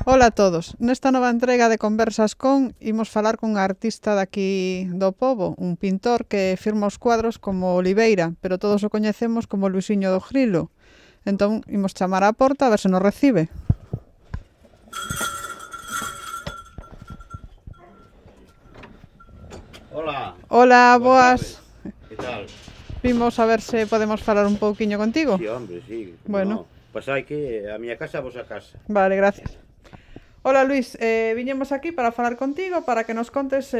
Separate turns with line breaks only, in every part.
Ola a todos. Nesta nova entrega de Conversas con imos falar cun artista daqui do pobo, un pintor que firma os cuadros como Oliveira, pero todos o coñecemos como Luisiño do Grilo. Entón, imos chamar á porta a ver se nos recibe.
Hola,
Ola,
boas
boas.
tardes. Que tal?
Vimos a ver se podemos falar un pouquiño contigo.
Sí, hombre, sí.
Bueno.
Pois hai que a miña casa, a vosa casa.
Vale, gracias. Ola Luis, viñemos aquí para falar contigo, para que nos contes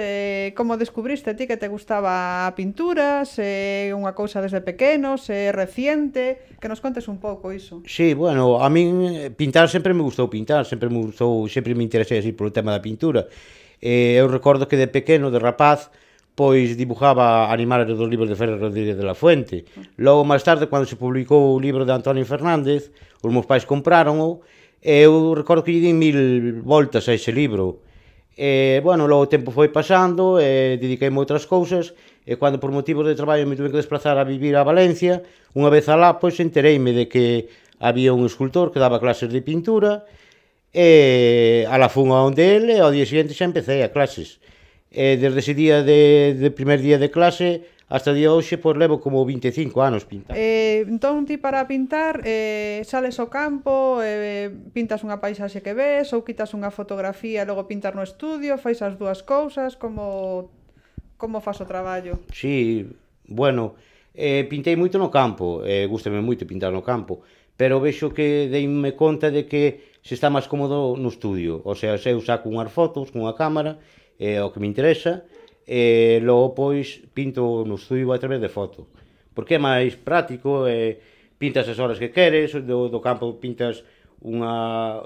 como descubriste ti que te gustaba a pintura, se é unha cousa desde pequeno, se é reciente, que nos contes un pouco iso.
Sí, bueno, a min pintar sempre me gustou pintar, sempre me interesei así polo tema da pintura. Eu recordo que de pequeno, de rapaz, pois dibujaba animales dos libros de Félix Rodríguez de la Fuente. Logo, máis tarde, cando se publicou o libro de Antonio Fernández, os meus pais comprárono, e eu recordo que lle di 1000 voltas a ese libro. Bueno, logo o tempo foi pasando, dediqueime a outras cousas, e cando por motivos de traballo me tuve que desplazar a vivir a Valencia, unha vez alá, pois entereime de que había un escultor que daba clases de pintura, e alá fun a onde ele, e ao día seguinte xa empecé a clases. Desde ese día de primer día de clase hasta o día de hoxe, pois levo como 25 anos pintando.
Entón ti para pintar sales ao campo, pintas unha paisaxe que ves, ou quitas unha fotografía e logo pintas no estudio, fais as dúas cousas, como fas o traballo?
Sí, bueno, pintei moito no campo, gústame moito pintar no campo, pero vexo que deime conta de que se está máis cómodo no estudio, o sea, se eu saco unhas fotos con unha cámara, o que me interesa, e logo pois pinto no estudio a través de foto, porque é máis práctico, pintas as horas que queres, do campo pintas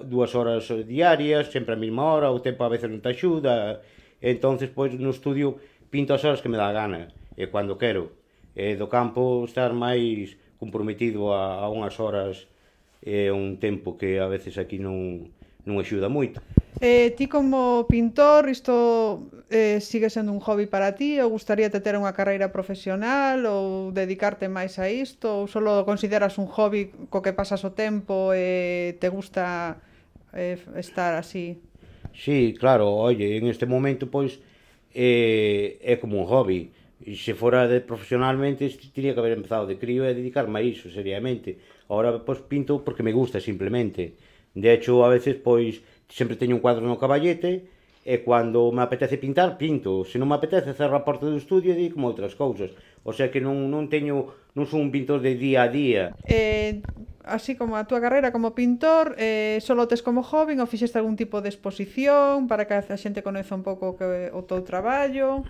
dúas horas diarias, sempre a mesma hora, o tempo a veces non te axuda, entonces pois no estudio pinto as horas que me dá a gana, e cando quero, do campo estar máis comprometido a unhas horas e un tempo que a veces aquí non axuda moito.
Ti como pintor, isto sigue sendo un hobby para ti, ou gustaríate ter unha carreira profesional, ou dedicarte máis a isto, ou solo consideras un hobby co que pasas o tempo e te gusta estar así?
Sí, claro, oye, en este momento, pois, é como un hobby. E se fora profesionalmente, tiría que haber empezado de crío e dedicarme a iso, seriamente. Ahora, pois, pinto porque me gusta, simplemente. De hecho, a veces, pois, sempre teño un cuadro no caballete, e cando me apetece pintar, pinto. Se non me apetece, cerro a porta do estudio e dedico-me a outras cousas. O sea que non son un pintor de día a día.
Así como a túa carreira como pintor, solo tes como hobby ou fixeste algún tipo de exposición para que a xente coñeza un pouco o teu traballo?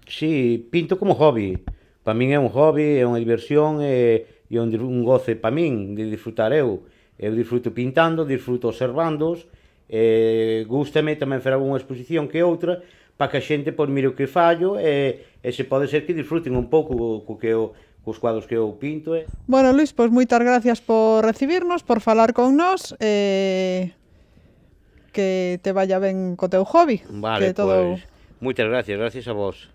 Sí, pinto como hobby. Para min é un hobby, é unha diversión, e un goce para min de disfrutar eu. Eu disfruto pintando, disfruto observándoos, gústame tamén fer algunha exposición que outra, para que a xente pois mire o que fallo, e se pode ser que disfruten un pouco cos cuadros que eu pinto.
Bueno, Luis, pois moitas gracias por recibirnos, por falar con nós, que te vaya ben co teu hobby.
Vale,
que todo...
pois, moitas gracias a vos.